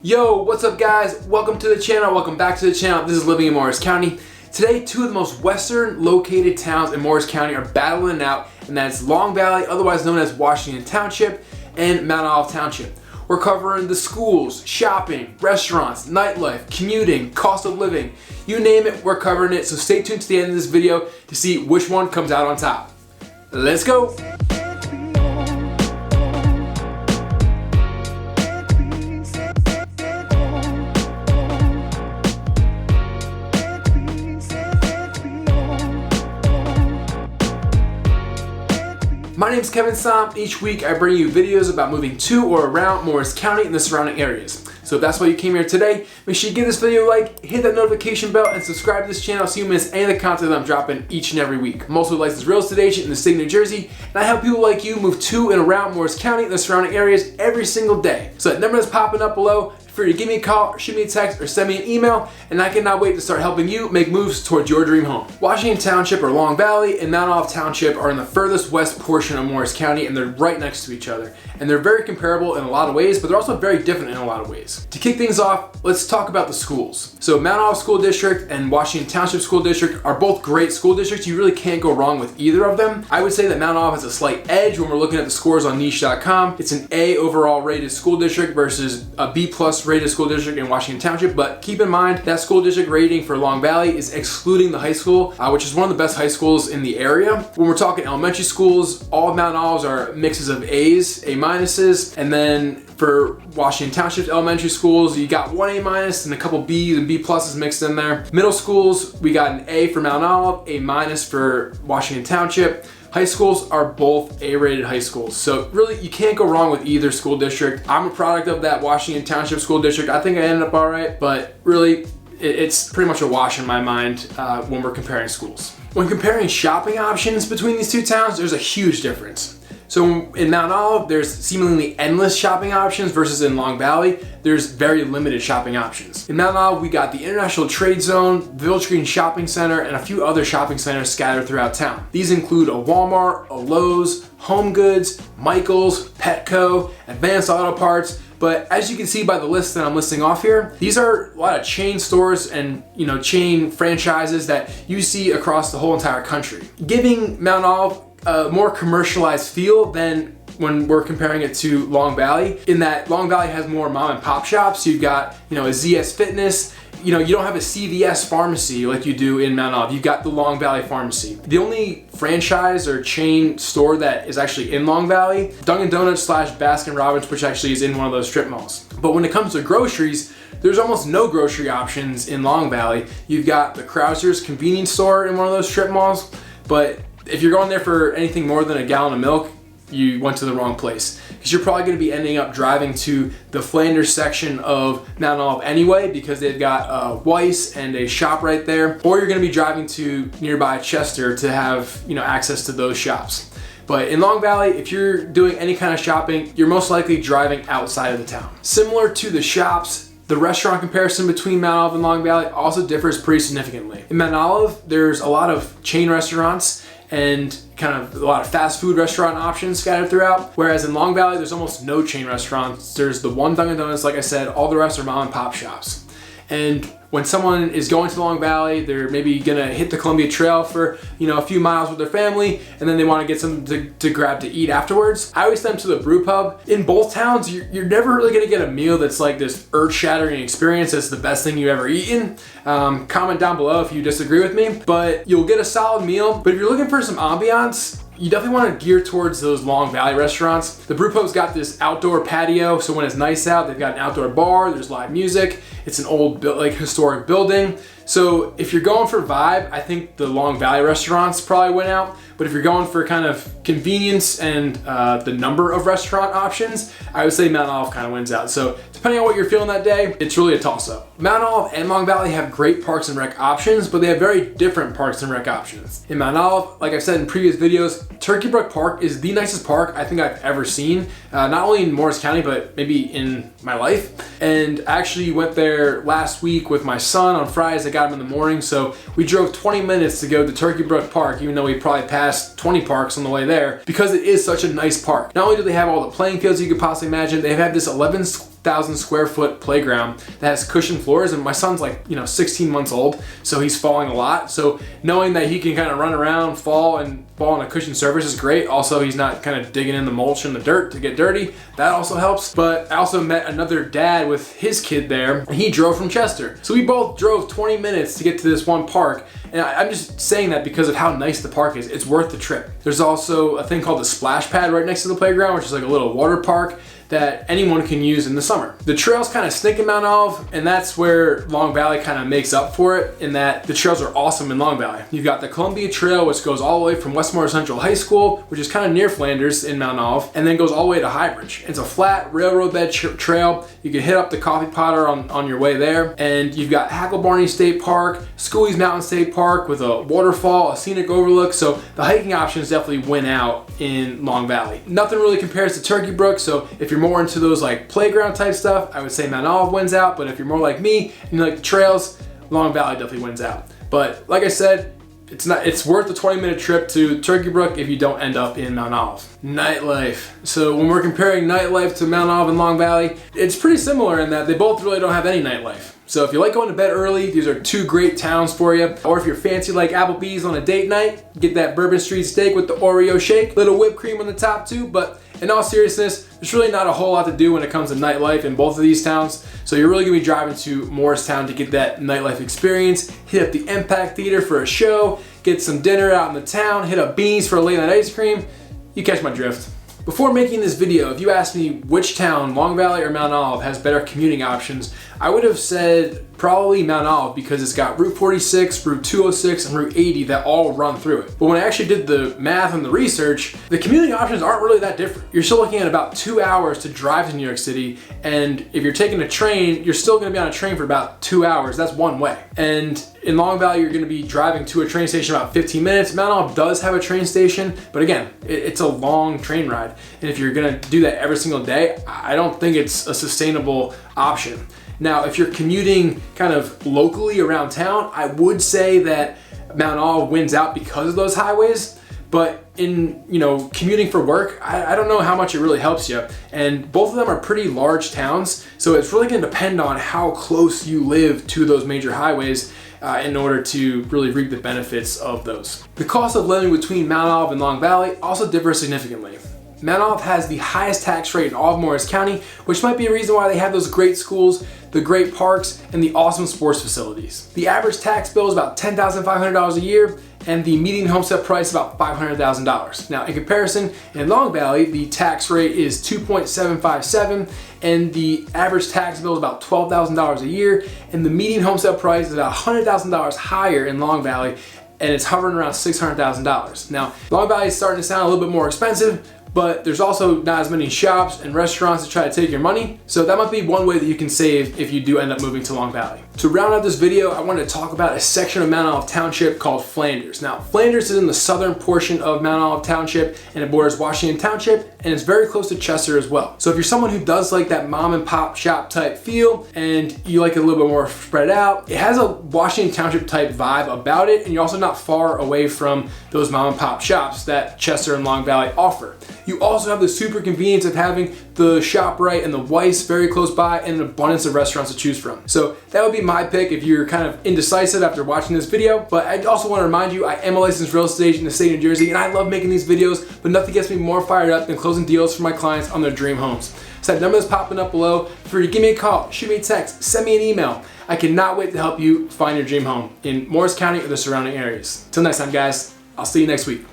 Yo, what's up guys? Welcome to the channel, welcome back to the channel. This is Living in Morris County. Today, two of the most western located towns in Morris County are battling it out, and that's Long Valley, otherwise known as Washington Township, and Mount Olive Township. We're covering the schools, shopping, restaurants, nightlife, commuting, cost of living, you name it, we're covering it. So stay tuned to the end of this video to see which one comes out on top. Let's go. My name is Kevin Saum. Each week I bring you videos about moving to or around Morris County and the surrounding areas. So if that's why you came here today, make sure you give this video a like, hit that notification bell, and subscribe to this channel so you miss any of the content that I'm dropping each and every week. I'm also a licensed real estate agent in the state of New Jersey, and I help people like you move to and around Morris County and the surrounding areas every single day. So that number is popping up below. Feel free to give me a call, shoot me a text, or send me an email, and I cannot wait to start helping you make moves towards your dream home. Washington Township, or Long Valley, and Mount Olive Township are in the furthest west portion of Morris County, and they're right next to each other. And they're very comparable in a lot of ways, but they're also very different in a lot of ways. To kick things off, let's talk about the schools. So Mount Olive School District and Washington Township School District are both great school districts. You really can't go wrong with either of them. I would say that Mount Olive has a slight edge when we're looking at the scores on niche.com. It's an A overall rated school district versus a B plus rated school district in Washington Township, but keep in mind that school district rating for Long Valley is excluding the high school, which is one of the best high schools in the area. When we're talking elementary schools, all of Mount Olive's are mixes of A's, A minuses, and then for Washington Township elementary schools, you got one A minus and a couple B's and B pluses mixed in there. Middle schools, we got an A for Mount Olive, A minus for Washington Township. High schools are both A-rated high schools. So really, you can't go wrong with either school district. I'm a product of that Washington Township school district. I think I ended up all right, but really, it's pretty much a wash in my mind when we're comparing schools. When comparing shopping options between these two towns, there's a huge difference. So in Mount Olive, there's seemingly endless shopping options versus in Long Valley, there's very limited shopping options. In Mount Olive, we got the International Trade Zone, Village Green Shopping Center, and a few other shopping centers scattered throughout town. These include a Walmart, a Lowe's, Home Goods, Michael's, Petco, Advanced Auto Parts. But as you can see by the list that I'm listing off here, these are a lot of chain stores and chain franchises that you see across the whole entire country, giving Mount Olive a more commercialized feel than when we're comparing it to Long Valley, in that Long Valley has more mom and pop shops. You've got a ZS Fitness. You don't have a CVS pharmacy like you do in Mount Olive. You've got the Long Valley Pharmacy. The only franchise or chain store that is actually in Long Valley, Dunkin' Donuts / Baskin Robbins, which actually is in one of those strip malls. But when it comes to groceries, there's almost no grocery options in Long Valley. You've got the Krauser's convenience store in one of those strip malls, but if you're going there for anything more than a gallon of milk, you went to the wrong place, because you're probably going to be ending up driving to the Flanders section of Mount Olive anyway, because they've got a Weiss and a shop right there, or you're going to be driving to nearby Chester to have access to those shops. But in Long Valley, if you're doing any kind of shopping, you're most likely driving outside of the town. Similar to the shops, the restaurant comparison between Mount Olive and Long Valley also differs pretty significantly. In Mount Olive, there's a lot of chain restaurants and kind of a lot of fast food restaurant options scattered throughout. Whereas in Long Valley, there's almost no chain restaurants. There's the one Dunkin' Donuts, like I said, all the rest are mom and pop shops. And when someone is going to Long Valley, they're maybe gonna hit the Columbia Trail for a few miles with their family, and then they wanna get something to grab to eat afterwards. I always send them to the brew pub. In both towns, you're never really gonna get a meal that's like this earth-shattering experience that's the best thing you've ever eaten. Comment down below if you disagree with me, but you'll get a solid meal. But if you're looking for some ambiance, you definitely want to gear towards those Long Valley restaurants. The brew pub's got this outdoor patio, so when it's nice out, they've got an outdoor bar, there's live music. It's an old historic building. So if you're going for vibe, I think the Long Valley restaurants probably win out. But if you're going for kind of convenience and the number of restaurant options, I would say Mount Olive kind of wins out. So depending on what you're feeling that day, it's really a toss-up. Mount Olive and Long Valley have great parks and rec options, but they have very different parks and rec options. In Mount Olive, like I've said in previous videos, Turkey Brook Park is the nicest park I think I've ever seen, not only in Morris County, but maybe in my life. And I actually went there last week with my son on Fridays. I got him in the morning, so we drove 20 minutes to go to Turkey Brook Park, even though we probably passed 20 parks on the way there, because it is such a nice park. Not only do they have all the playing fields you could possibly imagine, they have this 11 6,000 square foot playground that has cushioned floors, and my son's like, 16 months old, so he's falling a lot. So knowing that he can kind of run around, fall on a cushioned surface is great. Also, he's not kind of digging in the mulch and the dirt to get dirty. That also helps. But I also met another dad with his kid there, and he drove from Chester. So we both drove 20 minutes to get to this one park. And I'm just saying that because of how nice the park is. It's worth the trip. There's also a thing called the splash pad right next to the playground, which is like a little water park that anyone can use in the summer. The trails kind of stink in Mount Olive, and that's where Long Valley kind of makes up for it, in that the trails are awesome in Long Valley. You've got the Columbia Trail, which goes all the way from Westmore Central High School, which is kind of near Flanders in Mount Olive, and then goes all the way to Highbridge. It's a flat railroad bed trail. You can hit up the Coffee Potter on your way there, and you've got Hacklebarney State Park, Schooley's Mountain State Park with a waterfall, a scenic overlook, so the hiking options definitely win out in Long Valley. Nothing really compares to Turkey Brook, so if you're more into those like playground type stuff, I would say Mount Olive wins out, but if you're more like me and you like the trails, Long Valley definitely wins out. But like I said, it's worth a 20-minute trip to Turkey Brook if you don't end up in Mount Olive. Nightlife. So when we're comparing nightlife to Mount Olive and Long Valley, it's pretty similar in that they both really don't have any nightlife. So if you like going to bed early, these are two great towns for you. Or if you're fancy like Applebee's on a date night, get that Bourbon Street steak with the Oreo shake, little whipped cream on the top too. But in all seriousness, there's really not a whole lot to do when it comes to nightlife in both of these towns. So you're really gonna be driving to Morristown to get that nightlife experience, hit up the Impact Theater for a show, get some dinner out in the town, hit up Beans for a late night ice cream. You catch my drift. Before making this video, if you asked me which town, Long Valley or Mount Olive, has better commuting options, I would have said probably Mount Olive, because it's got Route 46, Route 206, and Route 80 that all run through it. But when I actually did the math and the research, the commuting options aren't really that different. You're still looking at about 2 hours to drive to New York City, and if you're taking a train, you're still gonna be on a train for about 2 hours. That's one way. And in Long Valley, you're gonna be driving to a train station about 15 minutes. Mount Olive does have a train station, but again, it's a long train ride. And if you're gonna do that every single day, I don't think it's a sustainable option. Now, if you're commuting kind of locally around town, I would say that Mount Olive wins out because of those highways. But in, commuting for work, I don't know how much it really helps you. And both of them are pretty large towns, so it's really gonna depend on how close you live to those major highways in order to really reap the benefits of those. The cost of living between Mount Olive and Long Valley also differs significantly. Mount Olive has the highest tax rate in all of Morris County, which might be a reason why they have those great schools, the great parks, and the awesome sports facilities. The average tax bill is about $10,500 a year, and the median homestead price is about $500,000. Now, in comparison, in Long Valley, the tax rate is 2.757, and the average tax bill is about $12,000 a year, and the median homestead price is about $100,000 higher in Long Valley, and it's hovering around $600,000. Now, Long Valley is starting to sound a little bit more expensive, but there's also not as many shops and restaurants to try to take your money. So that might be one way that you can save if you do end up moving to Long Valley. To round out this video, I wanted to talk about a section of Mount Olive Township called Flanders. Now, Flanders is in the southern portion of Mount Olive Township, and it borders Washington Township, and it's very close to Chester as well. So if you're someone who does like that mom and pop shop type feel, and you like it a little bit more spread out, it has a Washington Township type vibe about it, and you're also not far away from those mom and pop shops that Chester and Long Valley offer. You also have the super convenience of having the ShopRite and the Weiss very close by, and an abundance of restaurants to choose from. So that would be my pick if you're kind of indecisive after watching this video. But I also want to remind you, I am a licensed real estate agent in the state of New Jersey, and I love making these videos, but nothing gets me more fired up than closing deals for my clients on their dream homes. So that number is popping up below. Feel free to give me a call, shoot me a text, send me an email. I cannot wait to help you find your dream home in Morris County or the surrounding areas. Till next time, guys, I'll see you next week.